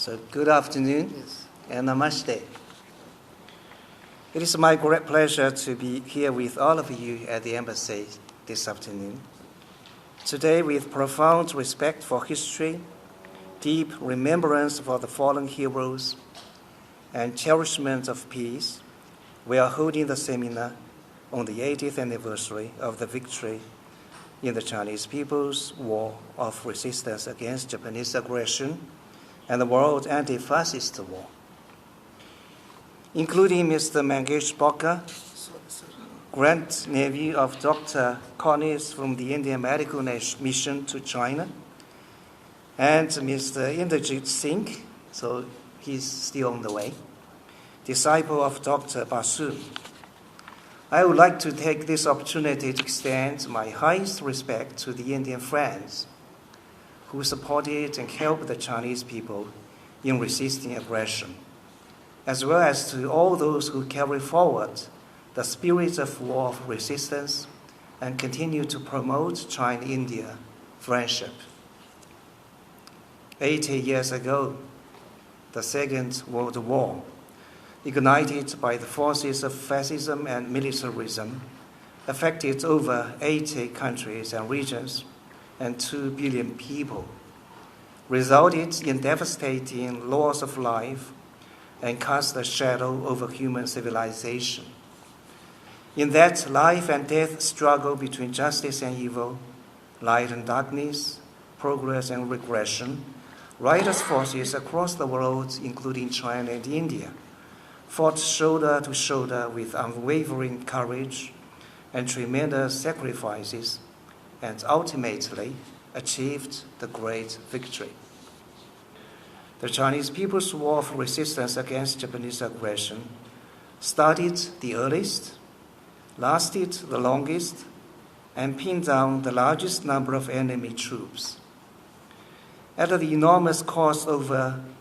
So good afternoon and namaste. It is my great pleasure to be here with all of you at the embassy this afternoon. Today, with profound respect for history, deep remembrance for the fallen heroes, and cherishment of peace, we are holding the seminar on the 80th anniversary of the victory in the Chinese people's war of resistance against Japanese aggression and the World Anti-Fascist War. Including Mr. Mangesh Bokka, grand-nephew of Dr. Cornish from the Indian Medical Mission to China, and Mr. Inderjit Singh, so he's still on the way, disciple of Dr. Basu. I would like to take this opportunity to extend my highest respect to the Indian friends who supported and helped the Chinese people in resisting aggression, as well as to all those who carry forward the spirit of war of resistance and continue to promote China-India friendship. 80 years ago, the Second World War, ignited by the forces of fascism and militarism, affected over 80 countries and regions and 2 billion people, resulted in devastating loss of life and cast a shadow over human civilization. In that life and death struggle between justice and evil, light and darkness, progress and regression, righteous forces across the world, including China and India, fought shoulder to shoulder with unwavering courage and tremendous sacrifices, and ultimately achieved the great victory. The Chinese people's war of resistance against Japanese aggression started the earliest, lasted the longest, and pinned down the largest number of enemy troops. At the enormous cost of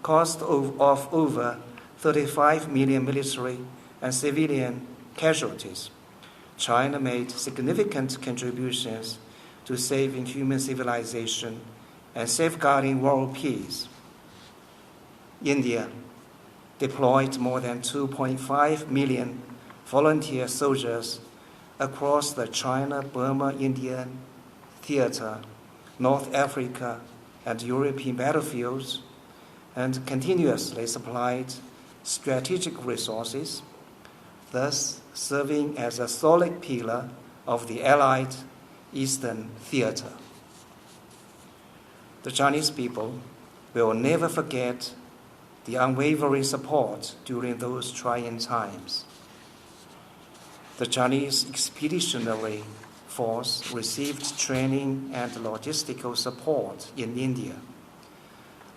over 35 million military and civilian casualties, China made significant contributions to saving human civilization and safeguarding world peace. India deployed more than 2.5 million volunteer soldiers across the China-Burma-Indian theater, North Africa, and European battlefields, and continuously supplied strategic resources, thus serving as a solid pillar of the Allied Eastern Theater. The Chinese people will never forget the unwavering support during those trying times. The Chinese Expeditionary Force received training and logistical support in India.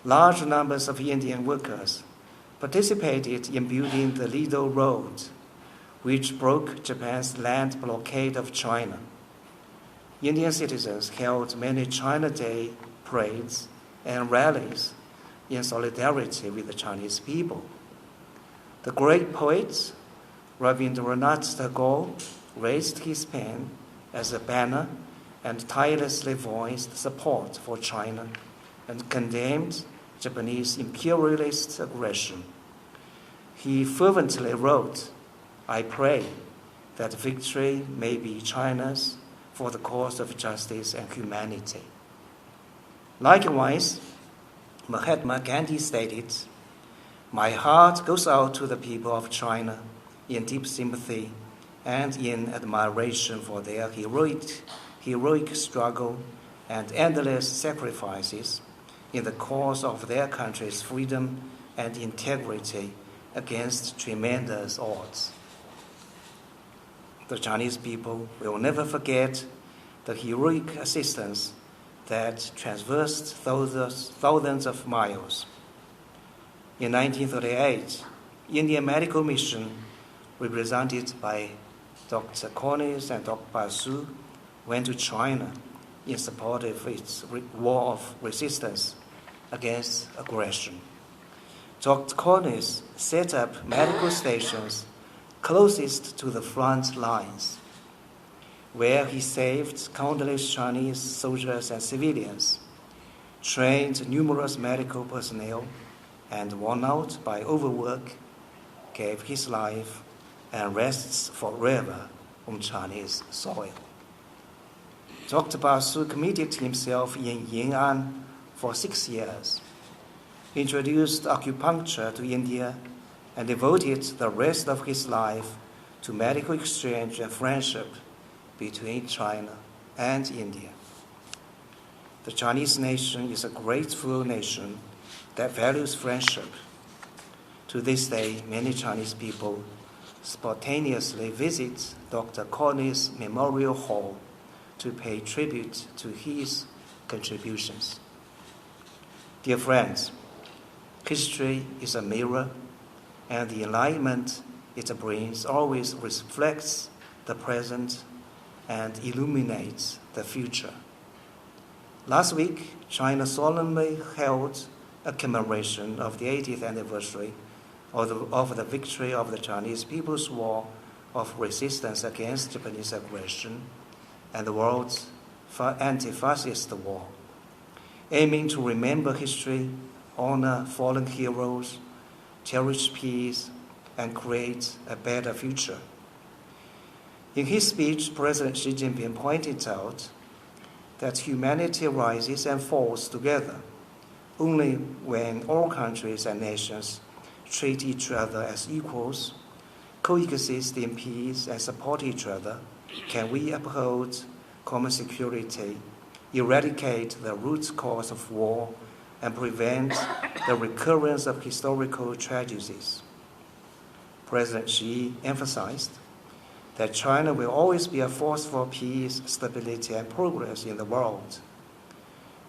Large numbers of Indian workers participated in building the Lido Road, which broke Japan's land blockade of China. Indian citizens held many China Day parades and rallies in solidarity with the Chinese people. The great poet Rabindranath Tagore raised his pen as a banner and tirelessly voiced support for China and condemned Japanese imperialist aggression. He fervently wrote, "I pray that victory may be China's for the cause of justice and humanity." Likewise, Mahatma Gandhi stated, "My heart goes out to the people of China in deep sympathy and in admiration for their heroic struggle and endless sacrifices in the cause of their country's freedom and integrity against tremendous odds." The Chinese people will never forget the heroic assistance that traversed thousands of miles. In 1938, Indian Medical Mission, represented by Dr. Cornish and Dr. Basu, went to China in support of its war of resistance against aggression. Dr. Cornish set up medical stations closest to the front lines, where he saved countless Chinese soldiers and civilians, trained numerous medical personnel, and worn out by overwork, gave his life and rests forever on Chinese soil. Dr. Basu committed himself in Yin'an for 6 years, introduced acupuncture to India, and devoted the rest of his life to medical exchange and friendship between China and India. The Chinese nation is a grateful nation that values friendship. To this day, many Chinese people spontaneously visit Dr. Corney's Memorial Hall to pay tribute to his contributions. Dear friends, history is a mirror, and the enlightenment it brings always reflects the present and illuminates the future. Last week, China solemnly held a commemoration of the 80th anniversary of the victory of the Chinese People's War of resistance against Japanese aggression and the world's Anti-Fascist war, aiming to remember history, honor fallen heroes, cherish peace, and create a better future. In his speech, President Xi Jinping pointed out that humanity rises and falls together only when all countries and nations treat each other as equals, coexist in peace, and support each other, can we uphold common security, eradicate the root cause of war, and prevent the recurrence of historical tragedies. President Xi emphasized that China will always be a force for peace, stability, and progress in the world,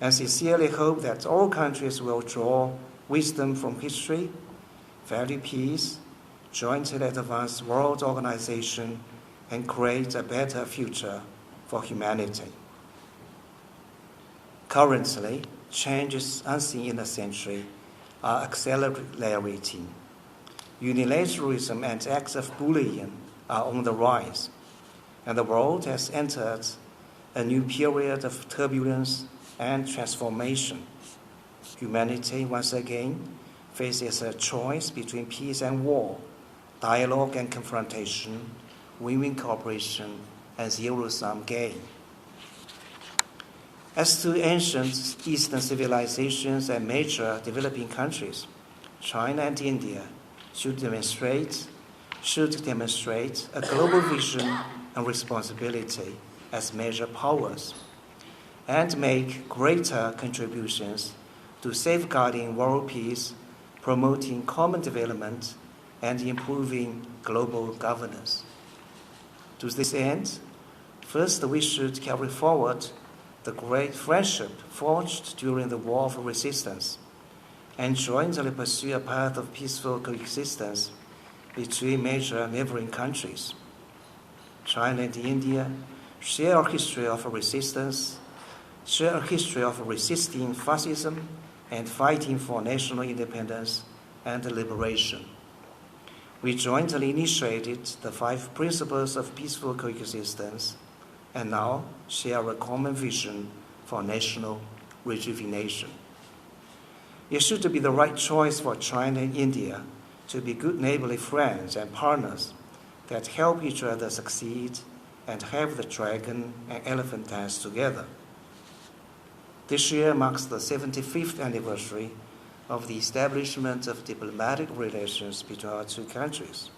and sincerely hope that all countries will draw wisdom from history, value peace, jointly advance world organization, and create a better future for humanity. Currently, changes unseen in the century are accelerating. Unilateralism and acts of bullying are on the rise, and the world has entered a new period of turbulence and transformation. Humanity once again faces a choice between peace and war, dialogue and confrontation, win-win cooperation, and zero-sum game. As to ancient Eastern civilizations and major developing countries, China and India should demonstrate a global vision and responsibility as major powers, and make greater contributions to safeguarding world peace, promoting common development, and improving global governance. To this end, first we should carry forward the great friendship forged during the War of Resistance and jointly pursue a path of peaceful coexistence between major neighboring countries. China and India share a history of resistance, share a history of resisting fascism and fighting for national independence and liberation. We jointly initiated the 5 principles of peaceful coexistence and now share a common vision for national rejuvenation. It should be the right choice for China and India to be good neighborly friends and partners that help each other succeed and have the dragon and elephant dance together. This year marks the 75th anniversary of the establishment of diplomatic relations between our two countries.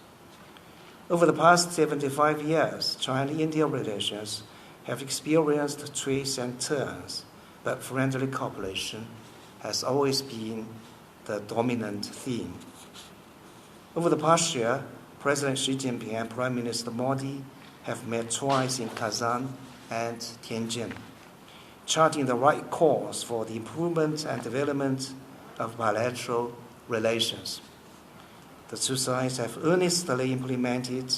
Over the past 75 years, China-India relations have experienced twists and turns, but friendly cooperation has always been the dominant theme. Over the past year, President Xi Jinping and Prime Minister Modi have met twice in Kazan and Tianjin, charting the right course for the improvement and development of bilateral relations. The two sides have earnestly implemented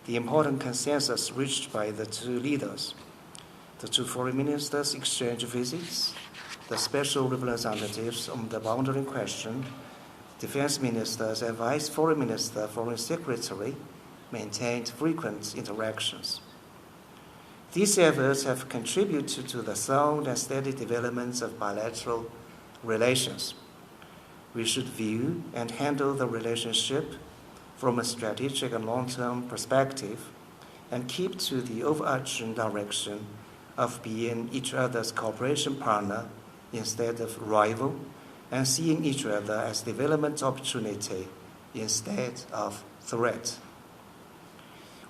the important consensus reached by the two leaders. The two foreign ministers exchanged visits, the special representatives on the boundary question, defense ministers and vice foreign minister, foreign secretary maintained frequent interactions. These efforts have contributed to the sound and steady development of bilateral relations. We should view and handle the relationship from a strategic and long-term perspective and keep to the overarching direction of being each other's cooperation partner instead of rival, and seeing each other as development opportunity instead of threat.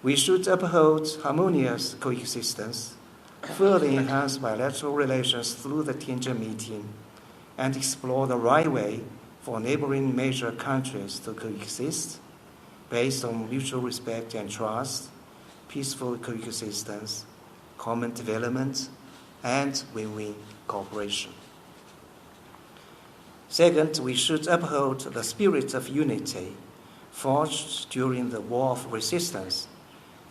We should uphold harmonious coexistence, further enhance bilateral relations through the Tianjin meeting, and explore the right way for neighboring major countries to coexist based on mutual respect and trust, peaceful coexistence, common development, and win-win cooperation. Second, we should uphold the spirit of unity forged during the War of Resistance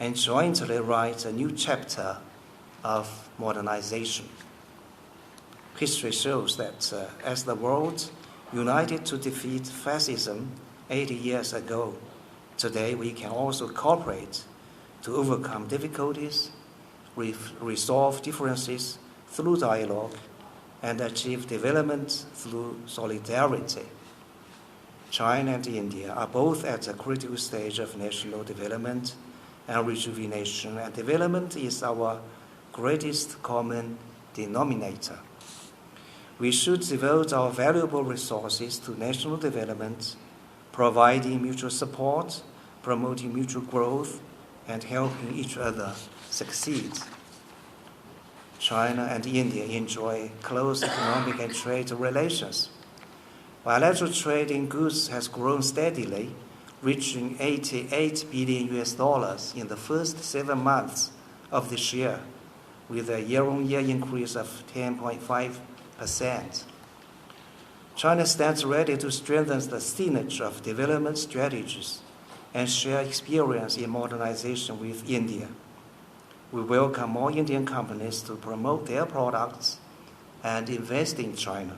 and jointly write a new chapter of modernization. History shows that as the world united to defeat fascism 80 years ago, today we can also cooperate to overcome difficulties, resolve differences through dialogue, and achieve development through solidarity. China and India are both at a critical stage of national development and rejuvenation, and development is our greatest common denominator. We should devote our valuable resources to national development, providing mutual support, promoting mutual growth, and helping each other succeed. China and India enjoy close economic and trade relations. Bilateral trade in goods has grown steadily, reaching $88 billion in the first 7 months of this year, with a year-on-year increase of 10.5%. China stands ready to strengthen the synergy of development strategies and share experience in modernization with India. We welcome more Indian companies to promote their products and invest in China.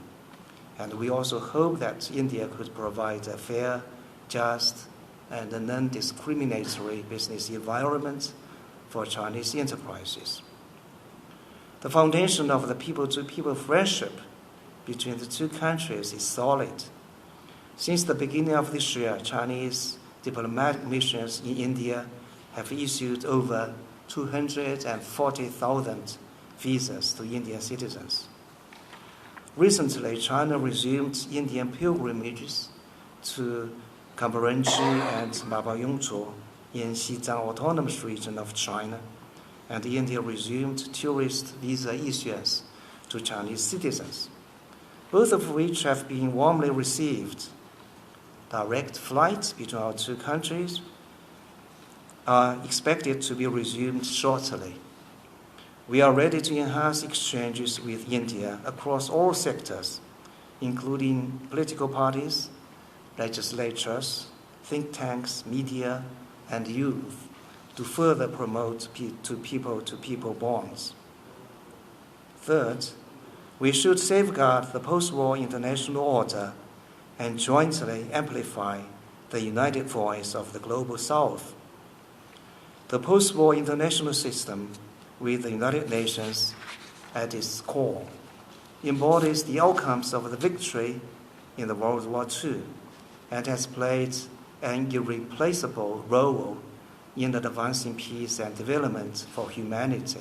And we also hope that India could provide a fair, just, and non-discriminatory business environment for Chinese enterprises. The foundation of the people-to-people friendship between the two countries is solid. Since the beginning of this year, Chinese diplomatic missions in India have issued over 240,000 visas to Indian citizens. Recently, China resumed Indian pilgrimages to Kambarachi and Mabayongzhou in Xizang Autonomous Region of China, and India resumed tourist visa issuance to Chinese citizens, both of which have been warmly received. Direct flights between our two countries are expected to be resumed shortly. We are ready to enhance exchanges with India across all sectors, including political parties, legislatures, think tanks, media, and youth, to further promote people-to-people bonds. Third, we should safeguard the post-war international order and jointly amplify the united voice of the Global South. The post-war international system, with the United Nations at its core, embodies the outcomes of the victory in the World War II and has played an irreplaceable role in advancing peace and development for humanity.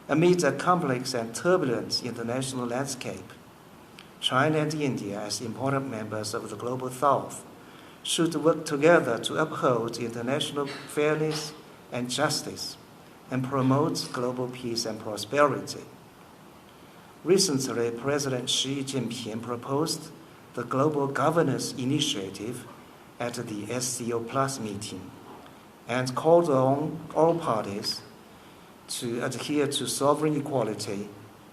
Amid a complex and turbulent international landscape, China and India, as important members of the Global South, should work together to uphold international fairness and justice and promote global peace and prosperity. Recently, President Xi Jinping proposed the Global Governance Initiative at the SCO Plus meeting and called on all parties to adhere to sovereign equality,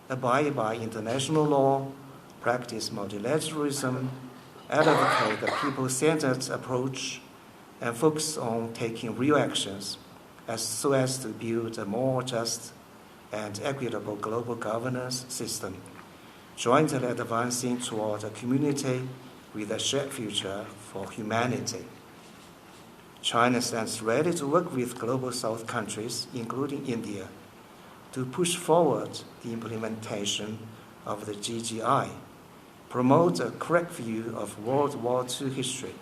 abide by international law, practice multilateralism, advocate a people-centered approach, and focus on taking real actions so as to build a more just and equitable global governance system, jointly advancing toward a community with a shared future for humanity. China stands ready to work with Global South countries, including India, to push forward the implementation of the GGI, promote a correct view of World War II history,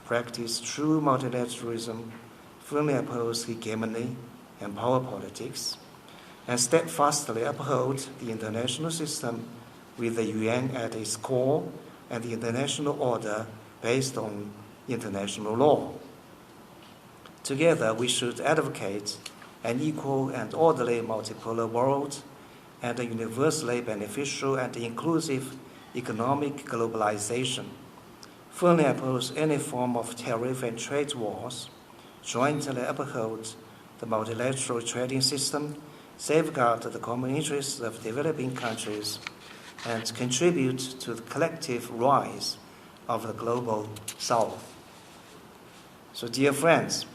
practice true multilateralism, firmly oppose hegemony and power politics, and steadfastly uphold the international system with the UN at its core and the international order based on international law. Together, we should advocate an equal and orderly multipolar world and a universally beneficial and inclusive economic globalization, firmly oppose any form of tariff and trade wars, jointly uphold the multilateral trading system, safeguard the common interests of developing countries, and contribute to the collective rise of the global South. So, dear friends,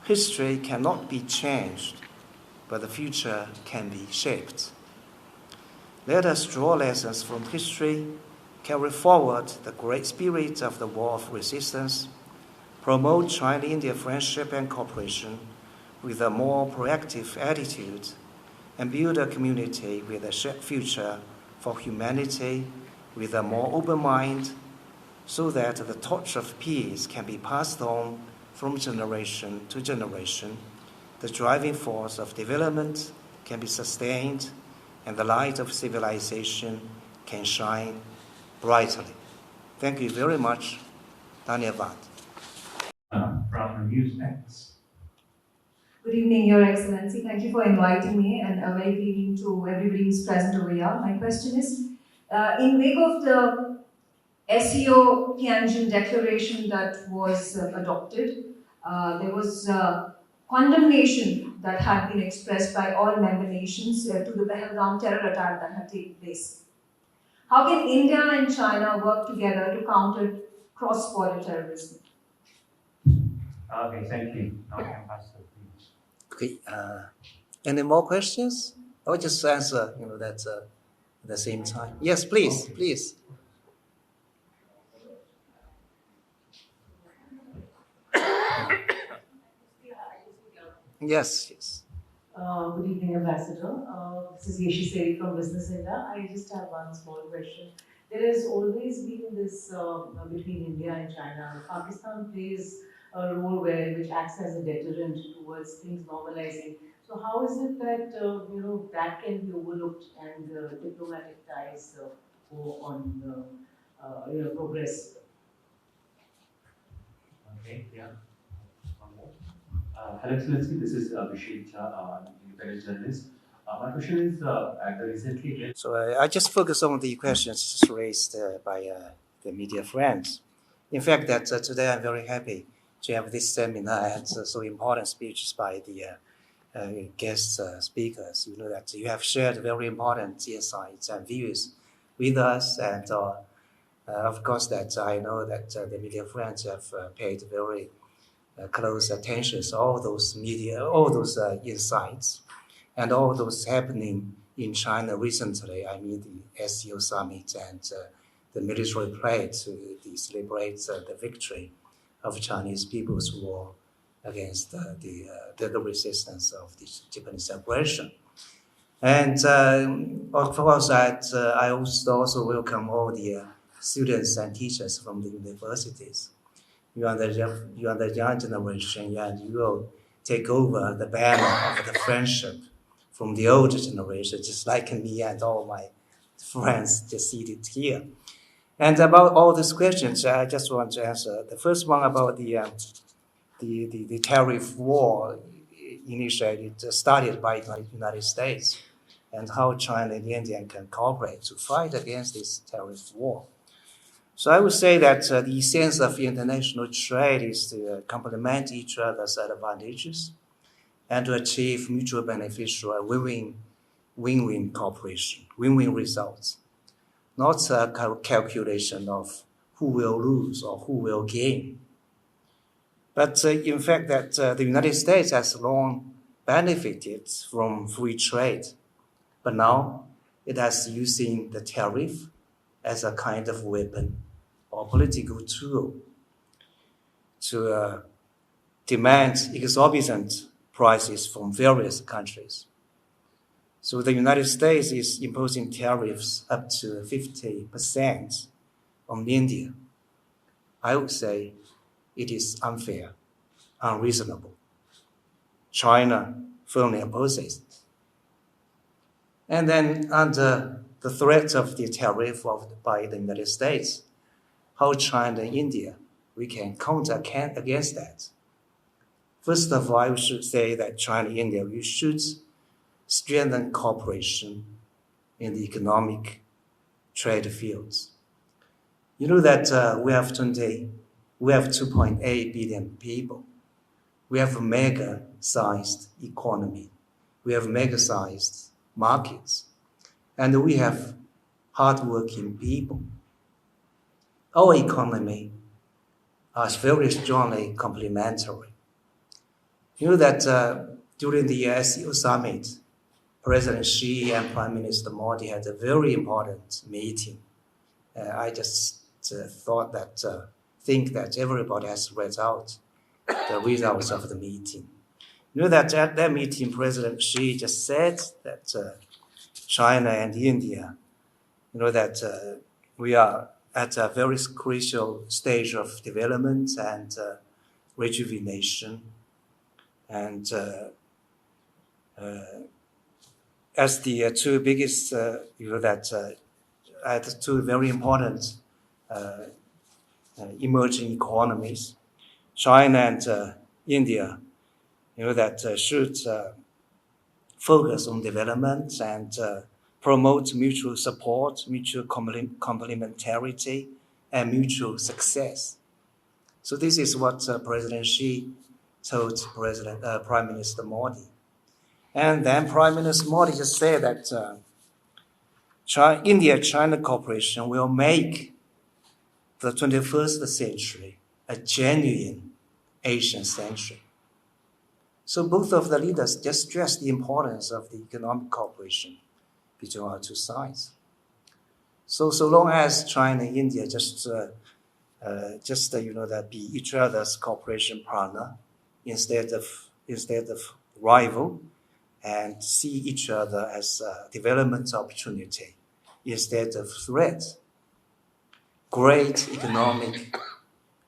history cannot be changed, but the future can be shaped. Let us draw lessons from history, carry forward the great spirit of the War of Resistance, promote China-India friendship and cooperation with a more proactive attitude, and build a community with a shared future for humanity with a more open mind, so that the torch of peace can be passed on from generation to generation, the driving force of development can be sustained, and the light of civilization can shine brightly. Thank you very much. Dhanyavad. From NewsX. Good evening, Your Excellency. Thank you for inviting me, and a very good evening to everybody who's present over here. My question is, in wake of the SEO Tianjin Declaration that was adopted, there was condemnation that had been expressed by all member nations to the Feihong terror attack that had taken place. How can India and China work together to counter cross-border terrorism? Okay, thank you. Ambassador, please. Okay. Any more questions? I'll just answer. That at the same time. Yes, please, Okay. please. Yes. Good evening, Ambassador. This is Yeshi Seri from Business India. I just have one small question. There has always been this between India and China. Pakistan plays a role which acts as a deterrent towards things normalizing. So how is it that that can be overlooked and diplomatic ties go on progress? Okay, yeah. One more. Hello, Excellency. This is Abhishek Jha, independent journalist. My question is, at the recently So I just focus on the questions just raised by the media friends. In fact, that today I'm very happy to have this seminar and so important speeches by the guest speakers. You know that you have shared very important insights and views with us, and of course that I know that the media friends have paid very close attention to all those insights and all those happening in China recently. I mean the SEO summit and the military play to celebrate the victory of Chinese people's war against the resistance of the Japanese aggression. And of course, I also welcome all the students and teachers from the universities. You are the young generation, and you will take over the banner of the friendship from the older generation, just like me and all my friends just seated here. And about all these questions, I just want to answer. The first one about the tariff war initiated, started by the United States, and how China and India can cooperate to fight against this tariff war. So I would say that the essence of international trade is to complement each other's advantages and to achieve mutual beneficial win-win cooperation, win-win results, not a calculation of who will lose or who will gain. But in fact, that the United States has long benefited from free trade, but now it has using the tariff as a kind of weapon or political tool to demand exorbitant prices from various countries. So the United States is imposing tariffs up to 50% on India. I would say it is unfair, unreasonable. China firmly opposes. And then under the threat of the tariff by the United States, how China and India, we can counter against that. First of all, I should say that China and India, we should strengthen cooperation in the economic trade fields. You know that we have 2.8 billion people. We have a mega-sized economy. We have mega-sized markets. And we have hardworking people. Our economy is very strongly complementary. You know that during the SEO summit, President Xi and Prime Minister Modi had a very important meeting. I just think that everybody has read out the results of the meeting. You know that at that meeting, President Xi just said that China and India, you know that we are at a very crucial stage of development and rejuvenation. And as the two biggest, at two very important emerging economies, China and India, you know that should focus on development and promote mutual support, mutual complementarity, and mutual success. So this is what President Xi told Prime Minister Modi. And then Prime Minister Modi just said that India-China cooperation will make the 21st century a genuine Asian century. So both of the leaders just stressed the importance of the economic cooperation between our two sides. So long as China and India just be each other's cooperation partner instead of rival, and see each other as a development opportunity instead of threat, great economic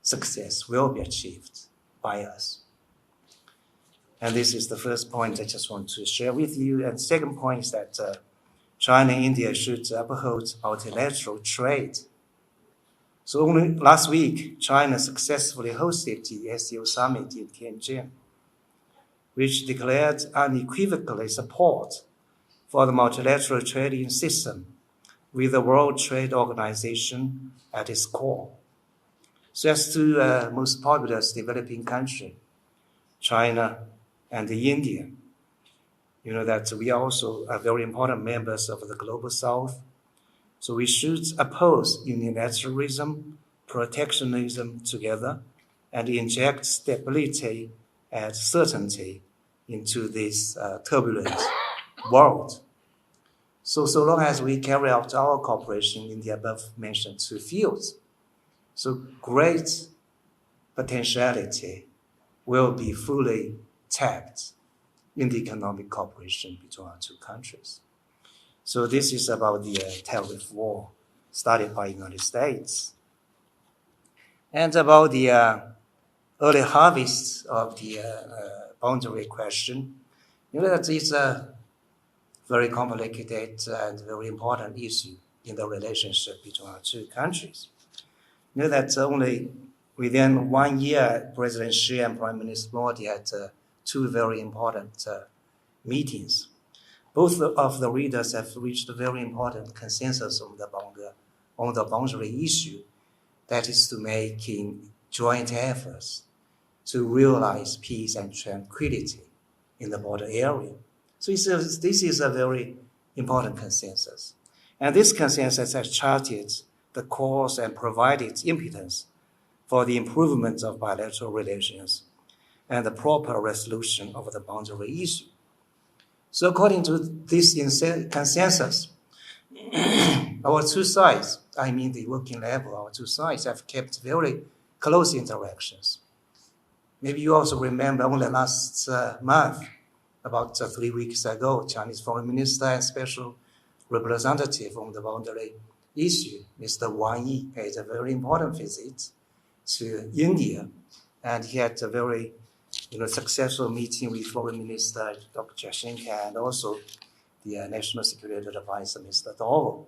success will be achieved by us. And this is the first point I just want to share with you. And second point is that China and India should uphold multilateral trade. So only last week, China successfully hosted the SEO summit in Tianjin, which declared unequivocally support for the multilateral trading system with the World Trade Organization at its core. So as to most populous developing country, China and India, you know that we are also very important members of the Global South. So we should oppose unilateralism, protectionism together, and inject stability and certainty into this turbulent world. So long as we carry out our cooperation in the above-mentioned two fields, so great potentiality will be fully tapped in the economic cooperation between our two countries. So this is about the tariff war started by the United States. And about the early harvest of the boundary question, you know that it's a very complicated and very important issue in the relationship between our two countries. You know that only within 1 year, President Xi and Prime Minister Modi had two very important meetings. Both of the leaders have reached a very important consensus on the boundary issue, that is to making joint efforts to realize peace and tranquility in the border area. So this is a very important consensus. And this consensus has charted the course and provided impotence for the improvement of bilateral relations and the proper resolution of the boundary issue. So according to this consensus, our two sides, I mean the working level, our two sides have kept very close interactions. Maybe you also remember only last month, about 3 weeks ago, Chinese Foreign Minister and Special Representative on the boundary issue, Mr. Wang Yi, paid a very important visit to India, and he had a very successful meeting with Foreign Minister Dr. Jaishankar and also the National Security Advisor, Mr. Dovell.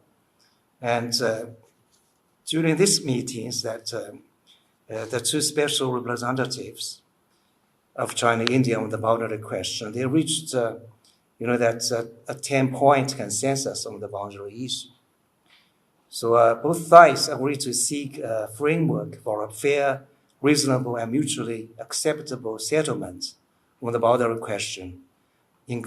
And during these meetings, that the two special representatives of China and India on the boundary question, they reached, a 10-point consensus on the boundary issue. So both sides agreed to seek a framework for a fair, reasonable, and mutually acceptable settlement on the boundary question in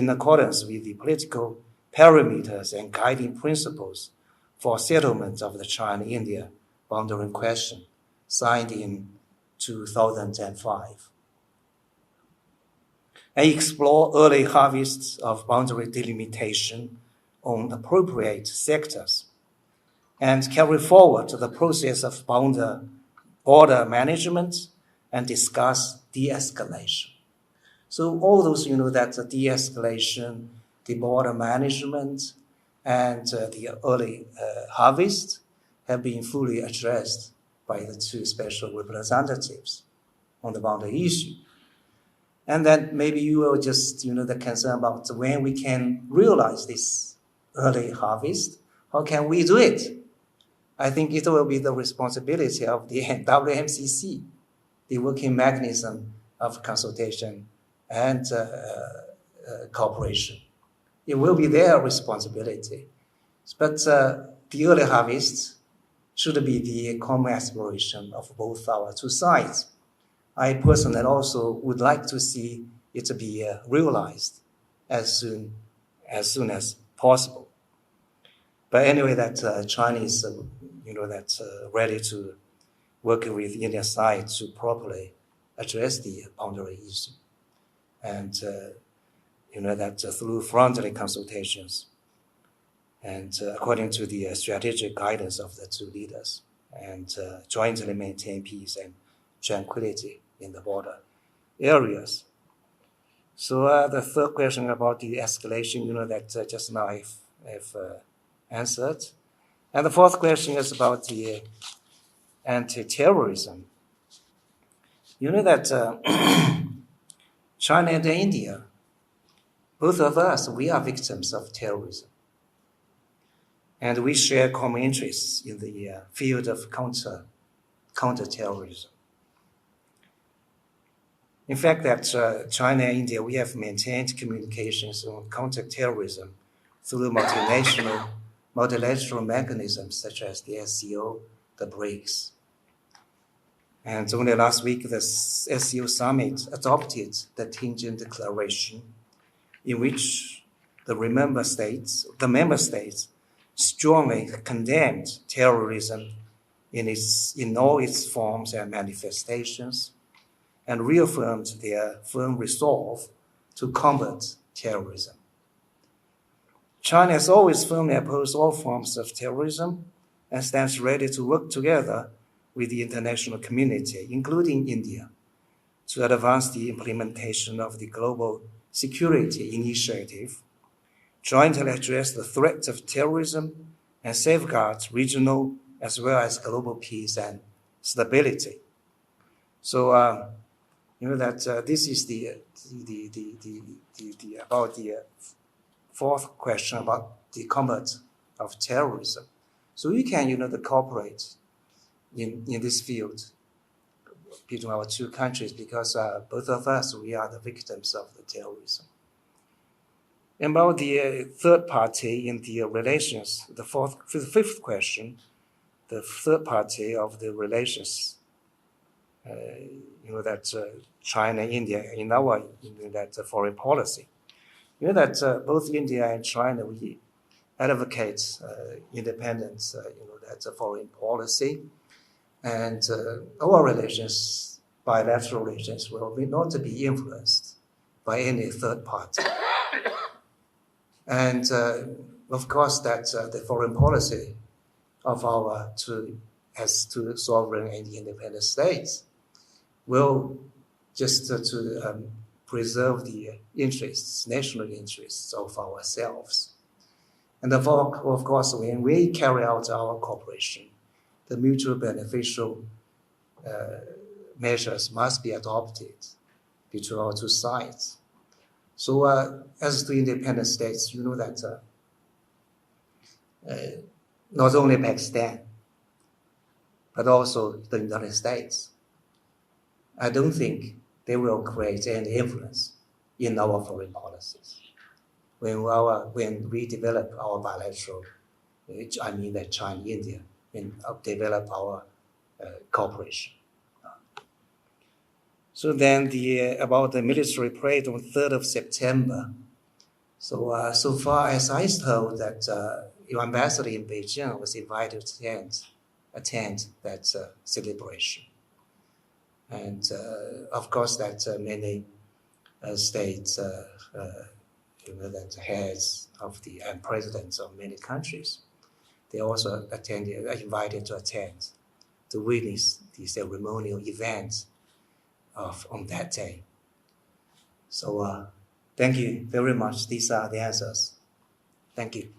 accordance with the political parameters and guiding principles for settlement of the China-India boundary question, signed in 2005. And explore early harvests of boundary delimitation on appropriate sectors, and carry forward the process of border management and discuss de-escalation. So all those, that the de-escalation, the border management, and the early harvest have been fully addressed by the two special representatives on the boundary issue. And then maybe you will just, the concern about when we can realize this early harvest. How can we do it? I think it will be the responsibility of the WMCC, the working mechanism of consultation and cooperation. It will be their responsibility. But the early harvest should be the common aspiration of both our two sides. I personally also would like to see it be realized as soon as possible. But anyway, that China is, ready to work with the Indian side to properly address the boundary issue, and through friendly consultations, and according to the strategic guidance of the two leaders, and jointly maintain peace and tranquility in the border areas. So the third question about the escalation, that just now I've answered. And the fourth question is about the anti-terrorism. That China and India, both of us, we are victims of terrorism. And we share common interests in the field of counter-terrorism. In fact, that China and India, we have maintained communications on counter-terrorism through multilateral mechanisms such as the SCO, the BRICS. And only last week, the SCO summit adopted the Tianjin Declaration, in which the member states strongly condemned terrorism in all its forms and manifestations, and reaffirmed their firm resolve to combat terrorism. China has always firmly opposed all forms of terrorism and stands ready to work together with the international community, including India, to advance the implementation of the Global Security Initiative, jointly address the threat of terrorism, and safeguard regional as well as global peace and stability. So, this is about the fourth question about the combat of terrorism. So we can, cooperate in this field between our two countries, because both of us, we are the victims of the terrorism. About the third party in the relations, the fifth question, the third party of the relations, that China and India in our foreign policy. That both India and China, we advocate independence, foreign policy, and our relations, bilateral relations, will not be influenced by any third party. And of course, that the foreign policy of our two sovereign and independent states will just to preserve the interests, national interests of ourselves. And of course, when we carry out our cooperation, the mutual beneficial measures must be adopted between our two sides. So as to independent states, you know that not only Pakistan, but also the United States, I don't think they will create any influence in our foreign policies. When we develop our bilateral, I mean that China, India, and develop our cooperation. So then about the military parade on 3rd of September. So so far as I was told that your ambassador in Beijing was invited to attend that celebration. And of course that many states, that heads of and presidents of many countries, they also invited to attend, to witness the ceremonial events on that day. So thank you very much. These are the answers. Thank you.